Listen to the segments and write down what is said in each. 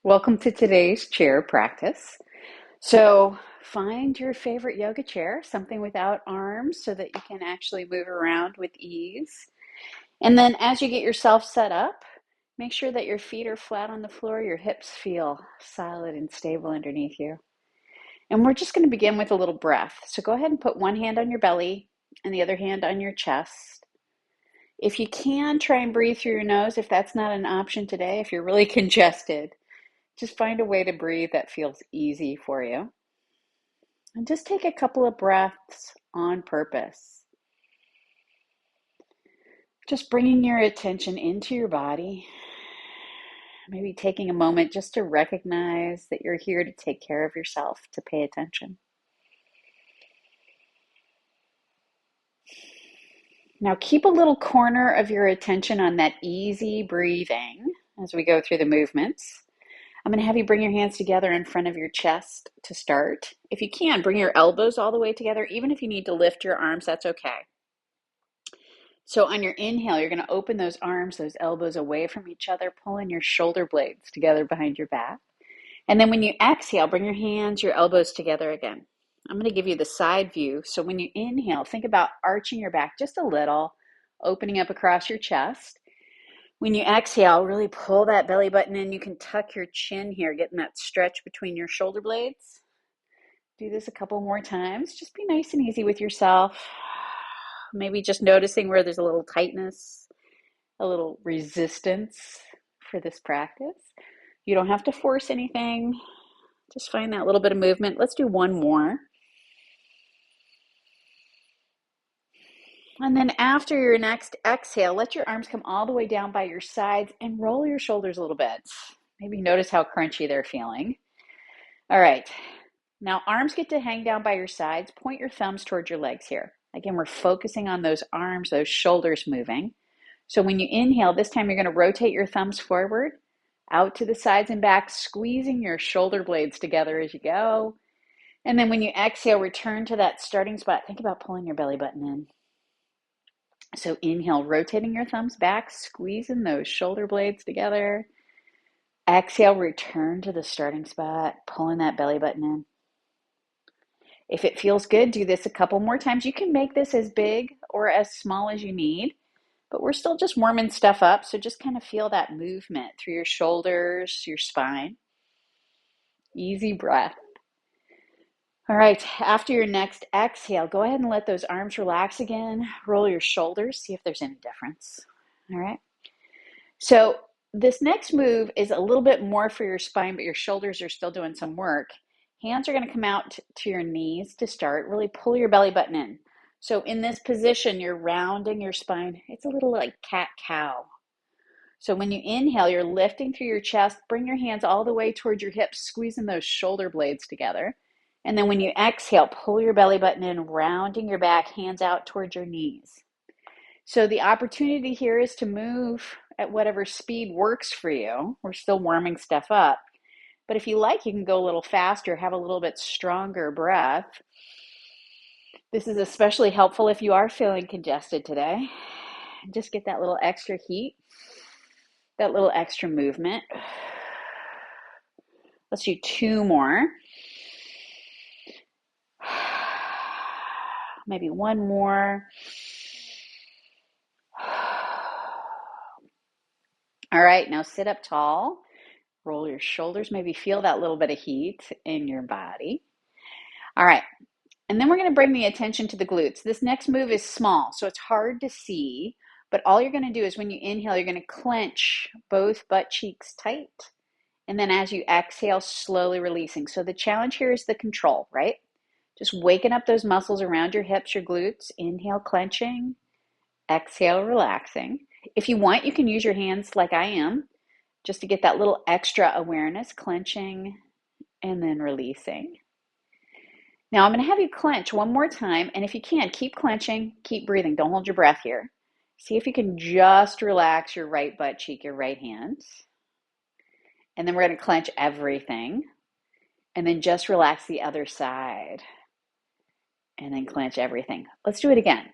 Welcome to today's chair practice. So find your favorite yoga chair, something without arms so that you can actually move around with ease. And then as you get yourself set up, make sure that your feet are flat on the floor, your hips feel solid and stable underneath you. And we're just going to begin with a little breath. So go ahead and put one hand on your belly and the other hand on your chest. If you can, try and breathe through your nose if that's not an option today, if you're really congested. Just find a way to breathe that feels easy for you. And just take a couple of breaths on purpose. Just bringing your attention into your body. Maybe taking a moment just to recognize that you're here to take care of yourself, to pay attention. Now keep a little corner of your attention on that easy breathing as we go through the movements. I'm going to have you bring your hands together in front of your chest to start. If you can, bring your elbows all the way together. Even if you need to lift your arms, that's okay. So on your inhale, you're going to open those arms, those elbows away from each other, pulling your shoulder blades together behind your back. And then when you exhale, bring your hands, your elbows together again. I'm going to give you the side view. So when you inhale, think about arching your back just a little, opening up across your chest. When you exhale, really pull that belly button in. You can tuck your chin here, getting that stretch between your shoulder blades. Do this a couple more times. Just be nice and easy with yourself. Maybe just noticing where there's a little tightness, a little resistance for this practice. You don't have to force anything. Just find that little bit of movement. Let's do one more. And then after your next exhale, let your arms come all the way down by your sides and roll your shoulders a little bit. Maybe notice how crunchy they're feeling. All right. Now arms get to hang down by your sides. Point your thumbs towards your legs here. Again, we're focusing on those arms, those shoulders moving. So when you inhale, this time you're going to rotate your thumbs forward, out to the sides and back, squeezing your shoulder blades together as you go. And then when you exhale, return to that starting spot. Think about pulling your belly button in. So inhale, rotating your thumbs back, squeezing those shoulder blades together. Exhale, return to the starting spot, pulling that belly button in. If it feels good, do this a couple more times. You can make this as big or as small as you need, but we're still just warming stuff up. So just kind of feel that movement through your shoulders, your spine. Easy breath. All right, after your next exhale, go ahead and let those arms relax again. Roll your shoulders, see if there's any difference. All right. So this next move is a little bit more for your spine, but your shoulders are still doing some work. Hands are going to come out to your knees to start. Really pull your belly button in. So in this position, you're rounding your spine. It's a little like cat-cow. So when you inhale, you're lifting through your chest. Bring your hands all the way towards your hips, squeezing those shoulder blades together. And then when you exhale, pull your belly button in, rounding your back, hands out towards your knees. So the opportunity here is to move at whatever speed works for you. We're still warming stuff up. But if you like, you can go a little faster, have a little bit stronger breath. This is especially helpful if you are feeling congested today. Just get that little extra heat, that little extra movement. Let's do two more. Maybe one more. All right, now sit up tall. Roll your shoulders. Maybe feel that little bit of heat in your body. All right, and then we're going to bring the attention to the glutes. This next move is small, so it's hard to see, but all you're going to do is when you inhale, you're going to clench both butt cheeks tight. And then as you exhale, slowly releasing. So the challenge here is the control, right? Just waking up those muscles around your hips, your glutes. Inhale, clenching. Exhale, relaxing. If you want, you can use your hands like I am, just to get that little extra awareness, clenching and then releasing. Now I'm going to have you clench one more time, and if you can, keep clenching, keep breathing. Don't hold your breath here. See if you can just relax your right butt cheek, your right hand. And then we're going to clench everything, and then just relax the other side, and then clench everything. Let's do it again.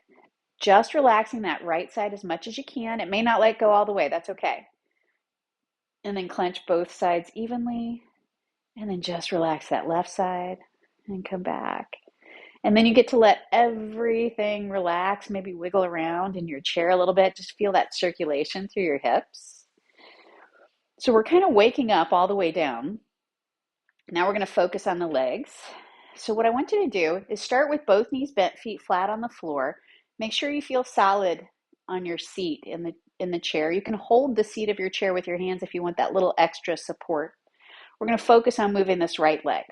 Just relaxing that right side as much as you can. It may not let go all the way. That's okay. And then clench both sides evenly. And then just relax that left side and come back. And then you get to let everything relax, maybe wiggle around in your chair a little bit. Just feel that circulation through your hips. So we're kind of waking up all the way down. Now we're going to focus on the legs. So what I want you to do is start with both knees bent, feet flat on the floor. Make sure you feel solid on your seat in the chair. You can hold the seat of your chair with your hands if you want that little extra support. We're going to focus on moving this right leg.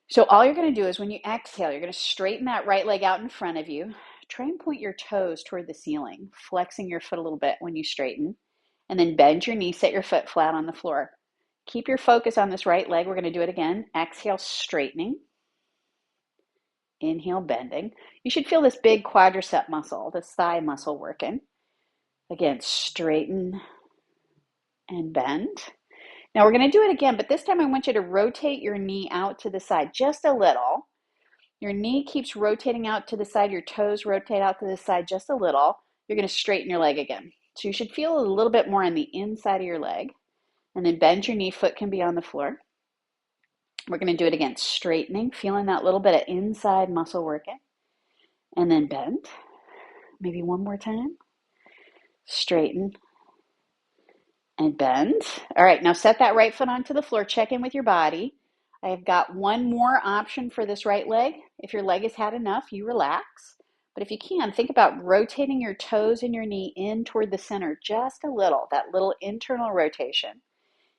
So all you're going to do is when you exhale, you're going to straighten that right leg out in front of you. Try and point your toes toward the ceiling, flexing your foot a little bit when you straighten. And then bend your knee, set your foot flat on the floor. Keep your focus on this right leg. We're going to do it again. Exhale, straightening. Inhale, bending. You should feel this big quadricep muscle, this thigh muscle working. Again, straighten and bend. Now we're going to do it again, but this time I want you to rotate your knee out to the side just a little. Your knee keeps rotating out to the side. Your toes rotate out to the side just a little. You're going to straighten your leg again. So you should feel a little bit more on the inside of your leg. And then bend your knee, foot can be on the floor. We're going to do it again, straightening, feeling that little bit of inside muscle working. And then bend. Maybe one more time. Straighten and bend. All right, now set that right foot onto the floor. Check in with your body. I have got one more option for this right leg. If your leg has had enough, you relax. But if you can, think about rotating your toes and your knee in toward the center just a little, that little internal rotation.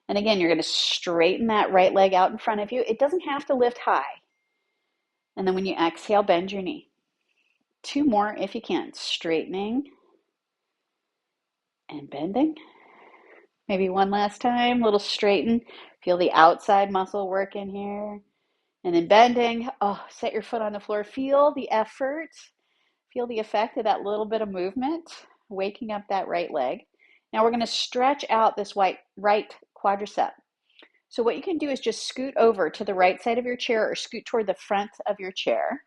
And again, you're going to straighten that right leg out in front of you. It doesn't have to lift high. And then when you exhale, bend your knee. Two more if you can. Straightening and bending. Maybe one last time, little straighten. Feel the outside muscle working here. And then bending. Oh, set your foot on the floor. Feel the effort. Feel the effect of that little bit of movement, waking up that right leg. Now we're going to stretch out this right quadricep. So what you can do is just scoot over to the right side of your chair or scoot toward the front of your chair.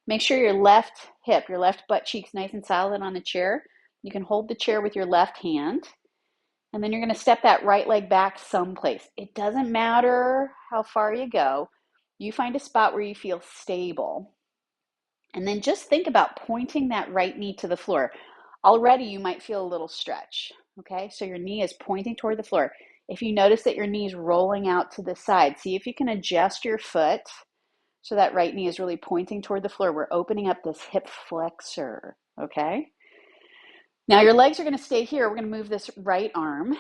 Make sure your left hip, your left butt cheek's nice and solid on the chair. You can hold the chair with your left hand. And then you're going to step that right leg back someplace. It doesn't matter how far you go. You find a spot where you feel stable. And then just think about pointing that right knee to the floor. Already you might feel a little stretch. Okay, so your knee is pointing toward the floor. If you notice that your knee is rolling out to the side, see if you can adjust your foot so that right knee is really pointing toward the floor. We're opening up this hip flexor, okay? Now your legs are going to stay here. We're going to move this right arm.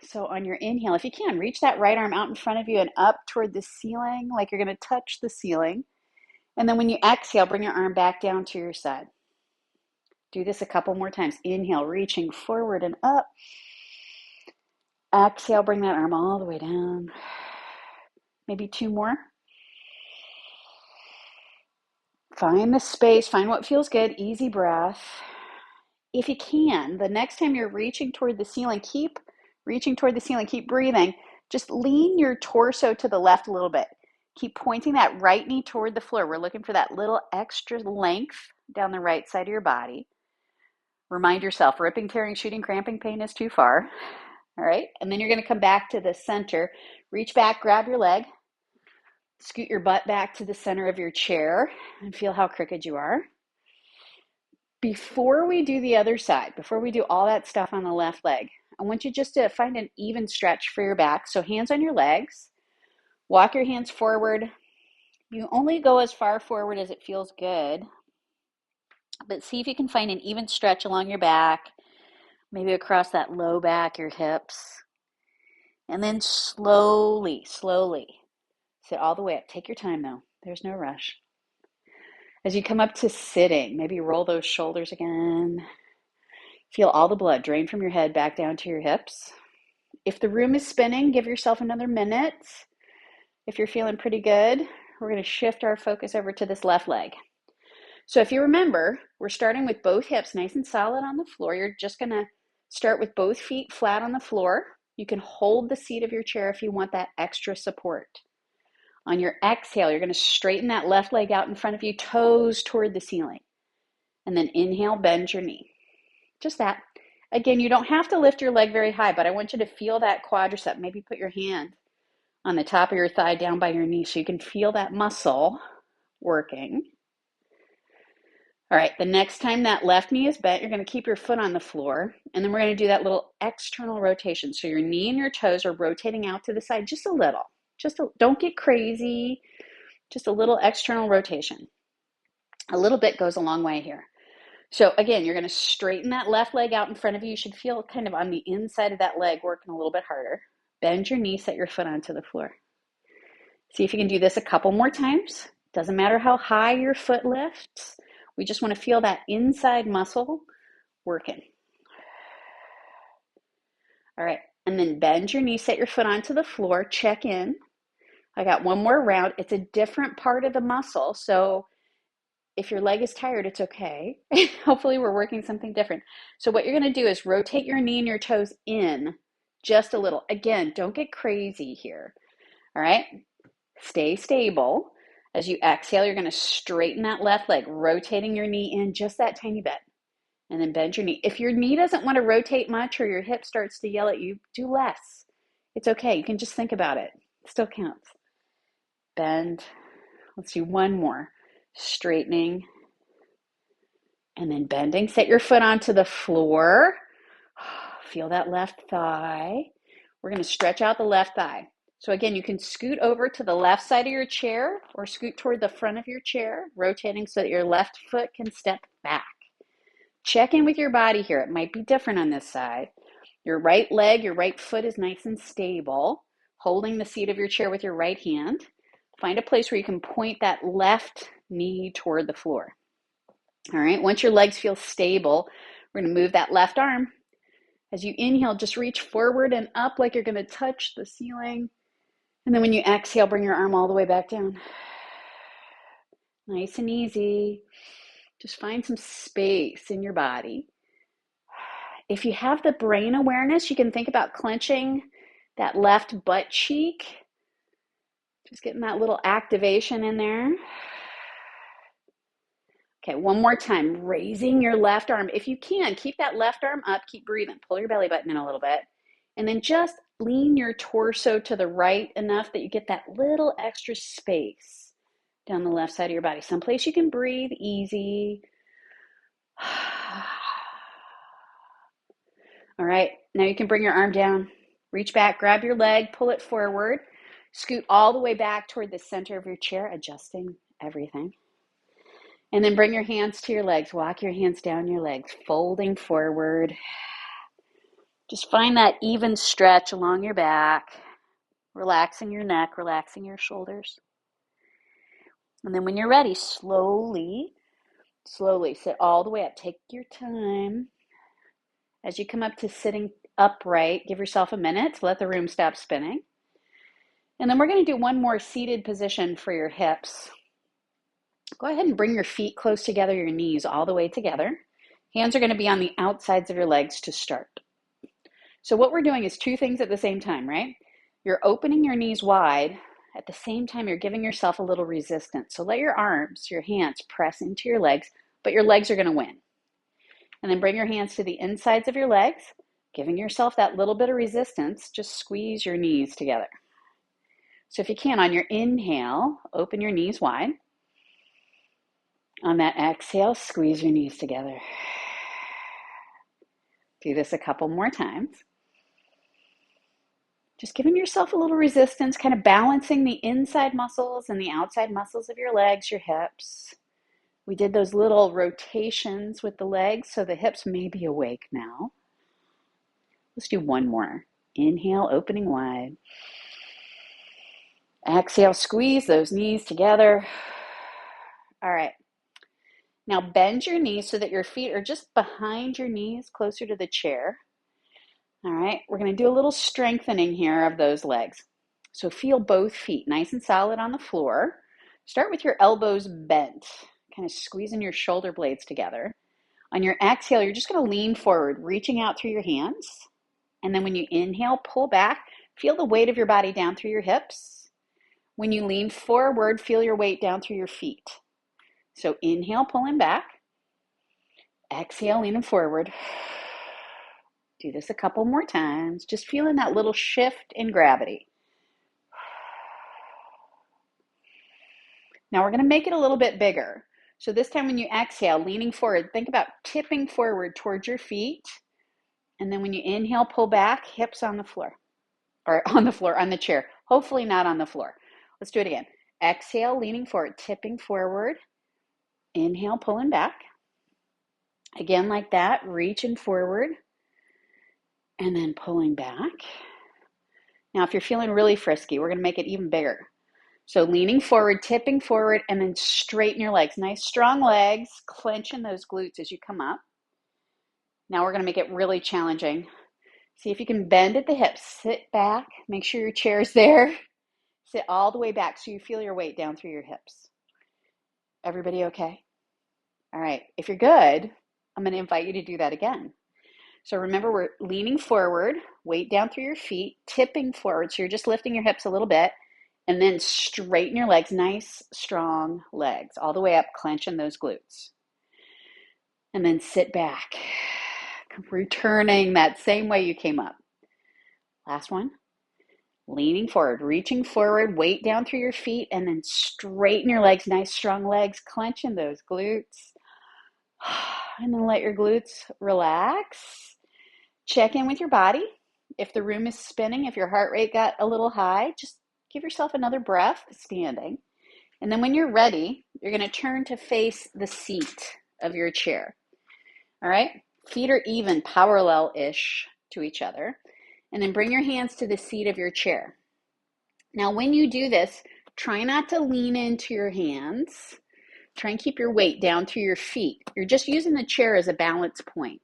So on your inhale, if you can, reach that right arm out in front of you and up toward the ceiling, like you're going to touch the ceiling. And then when you exhale, bring your arm back down to your side. Do this a couple more times. Inhale, reaching forward and up. Exhale, bring that arm all the way down. Maybe two more. Find the space, find what feels good, easy breath. If you can, the next time you're reaching toward the ceiling, keep reaching toward the ceiling, keep breathing. Just lean your torso to the left a little bit. Keep pointing that right knee toward the floor. We're looking for that little extra length down the right side of your body. Remind yourself, ripping, tearing, shooting, cramping, pain is too far. All right, and then you're going to come back to the center. Reach back, grab your leg. Scoot your butt back to the center of your chair and feel how crooked you are. Before we do the other side, before we do all that stuff on the left leg, I want you just to find an even stretch for your back. So hands on your legs. Walk your hands forward. You only go as far forward as it feels good. But see if you can find an even stretch along your back, maybe across that low back, your hips. And then slowly sit all the way up. Take your time though. There's no rush. As you come up to sitting, maybe roll those shoulders again. Feel all the blood drain from your head back down to your hips. If the room is spinning, give yourself another minute. If you're feeling pretty good, we're going to shift our focus over to this left leg. So if you remember, we're starting with both hips nice and solid on the floor. You're just going to start with both feet flat on the floor. You can hold the seat of your chair if you want that extra support. On your exhale, you're going to straighten that left leg out in front of you, toes toward the ceiling. And then inhale, bend your knee. Just that. Again, you don't have to lift your leg very high, but I want you to feel that quadricep. Maybe put your hand on the top of your thigh down by your knee so you can feel that muscle working. All right, the next time that left knee is bent, you're going to keep your foot on the floor, and then we're going to do that little external rotation. So your knee and your toes are rotating out to the side just a little. Don't get crazy, just a little external rotation. A little bit goes a long way here. So again, you're going to straighten that left leg out in front of you. You should feel kind of on the inside of that leg working a little bit harder. Bend your knee, set your foot onto the floor. See if you can do this a couple more times. Doesn't matter how high your foot lifts. We just want to feel that inside muscle working. All right, and then bend your knee, set your foot onto the floor, check in. I got one more round. It's a different part of the muscle, so if your leg is tired, it's okay. Hopefully we're working something different. So what you're going to do is rotate your knee and your toes in just a little. Again, don't get crazy here. All right, stay stable. As you exhale, you're going to straighten that left leg, rotating your knee in just that tiny bit. And then bend your knee. If your knee doesn't want to rotate much or your hip starts to yell at you, do less. It's okay. You can just think about it. It still counts. Bend. Let's do one more. Straightening. And then bending. Set your foot onto the floor. Feel that left thigh. We're going to stretch out the left thigh. So again, you can scoot over to the left side of your chair or scoot toward the front of your chair, rotating so that your left foot can step back. Check in with your body here. It might be different on this side. Your right leg, your right foot is nice and stable, holding the seat of your chair with your right hand. Find a place where you can point that left knee toward the floor. All right, once your legs feel stable, we're going to move that left arm. As you inhale, just reach forward and up like you're going to touch the ceiling. And then when you exhale, bring your arm all the way back down. Nice and easy. Just find some space in your body. If you have the brain awareness, you can think about clenching that left butt cheek. Just getting that little activation in there. Okay, one more time. Raising your left arm. If you can, keep that left arm up. Keep breathing. Pull your belly button in a little bit. And then just lean your torso to the right enough that you get that little extra space down the left side of your body. Someplace you can breathe easy. All right, now you can bring your arm down. Reach back, grab your leg, pull it forward. Scoot all the way back toward the center of your chair, adjusting everything. And then bring your hands to your legs. Walk your hands down your legs, folding forward. Just find that even stretch along your back, relaxing your neck, relaxing your shoulders. And then when you're ready, slowly sit all the way up. Take your time. As you come up to sitting upright, give yourself a minute to let the room stop spinning. And then we're going to do one more seated position for your hips. Go ahead and bring your feet close together, your knees all the way together. Hands are going to be on the outsides of your legs to start. So what we're doing is two things at the same time, right? You're opening your knees wide. At the same time, you're giving yourself a little resistance. So let your arms, your hands press into your legs, but your legs are going to win. And then bring your hands to the insides of your legs, giving yourself that little bit of resistance. Just squeeze your knees together. So if you can, on your inhale, open your knees wide. On that exhale, squeeze your knees together. Do this a couple more times. Just giving yourself a little resistance, kind of balancing the inside muscles and the outside muscles of your legs, your hips. We did those little rotations with the legs, so the hips may be awake now. Let's do one more. Inhale, opening wide. Exhale, squeeze those knees together. All right. Now bend your knees so that your feet are just behind your knees, closer to the chair. All right, we're going to do a little strengthening here of those legs. So feel both feet nice and solid on the floor. Start with your elbows bent, kind of squeezing your shoulder blades together. On your exhale, you're just going to lean forward, reaching out through your hands. And then when you inhale, pull back. Feel the weight of your body down through your hips. When you lean forward, feel your weight down through your feet. So inhale, pulling back. Exhale, leaning forward. Do this a couple more times, just feeling that little shift in gravity. Now we're going to make it a little bit bigger. So this time when you exhale, leaning forward, think about tipping forward towards your feet. And then when you inhale, pull back, hips on the floor. Or on the floor, on the chair. Hopefully not on the floor. Let's do it again. Exhale, leaning forward, tipping forward. Inhale, pulling back. Again, like that, reaching forward. And then pulling back. Now, if you're feeling really frisky, we're going to make it even bigger. So leaning forward, tipping forward, and then straighten your legs. Nice strong legs, clenching those glutes as you come up. Now we're going to make it really challenging. See if you can bend at the hips. Sit back. Make sure your chair's there. Sit all the way back so you feel your weight down through your hips. Everybody okay? All right. If you're good, I'm going to invite you to do that again. So remember, we're leaning forward, weight down through your feet, tipping forward. So you're just lifting your hips a little bit. And then straighten your legs, nice, strong legs, all the way up, clenching those glutes. And then sit back, returning that same way you came up. Last one. Leaning forward, reaching forward, weight down through your feet, and then straighten your legs, nice, strong legs, clenching those glutes. And then let your glutes relax. Check in with your body. If the room is spinning, if your heart rate got a little high, just give yourself another breath standing. And then when you're ready, you're going to turn to face the seat of your chair. All right? Feet are even, parallel-ish to each other. And then bring your hands to the seat of your chair. Now, when you do this, try not to lean into your hands. Try and keep your weight down through your feet. You're just using the chair as a balance point.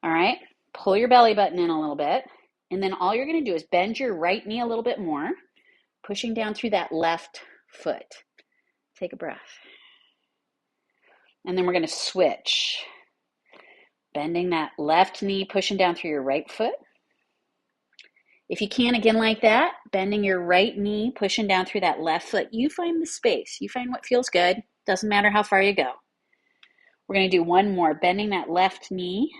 All right? Pull your belly button in a little bit. And then all you're going to do is bend your right knee a little bit more, pushing down through that left foot. Take a breath. And then we're going to switch. Bending that left knee, pushing down through your right foot. If you can, again like that, bending your right knee, pushing down through that left foot. You find the space. You find what feels good. Doesn't matter how far you go. We're going to do one more, bending that left knee.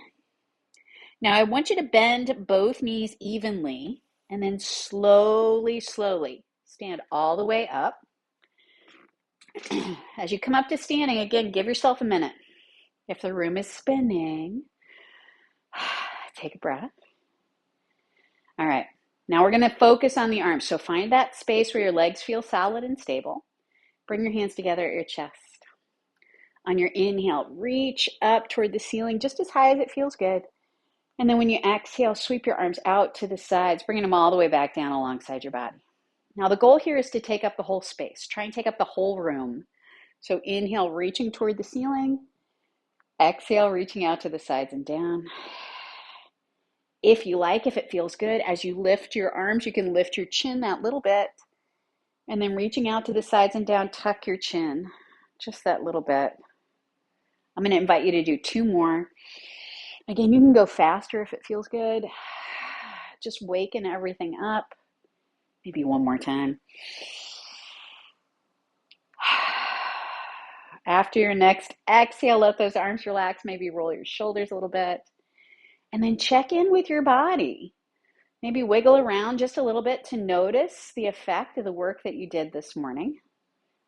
Now I want you to bend both knees evenly and then slowly, slowly stand all the way up. As you come up to standing, again, give yourself a minute. If the room is spinning, take a breath. All right, now we're going to focus on the arms. So find that space where your legs feel solid and stable. Bring your hands together at your chest. On your inhale, reach up toward the ceiling just as high as it feels good. And then when you exhale, sweep your arms out to the sides, bringing them all the way back down alongside your body. Now the goal here is to take up the whole space. Try and take up the whole room. So inhale, reaching toward the ceiling. Exhale, reaching out to the sides and down. If you like, if it feels good, as you lift your arms, you can lift your chin that little bit. And then reaching out to the sides and down, tuck your chin. Just that little bit. I'm going to invite you to do two more. Again, you can go faster if it feels good. Just waking everything up. Maybe one more time. After your next exhale, let those arms relax. Maybe roll your shoulders a little bit. And then check in with your body. Maybe wiggle around just a little bit to notice the effect of the work that you did this morning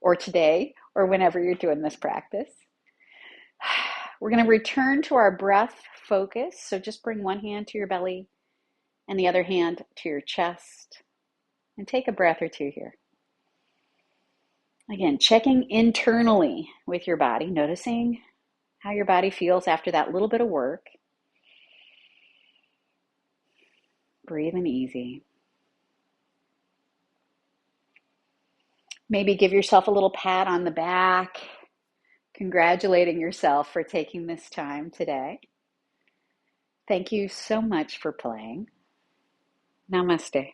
or today or whenever you're doing this practice. We're going to return to our breath focus. So just bring one hand to your belly and the other hand to your chest and take a breath or two here. Again, checking internally with your body, noticing how your body feels after that little bit of work. Breathing easy. Maybe give yourself a little pat on the back, congratulating yourself for taking this time today. Thank you so much for playing. Namaste.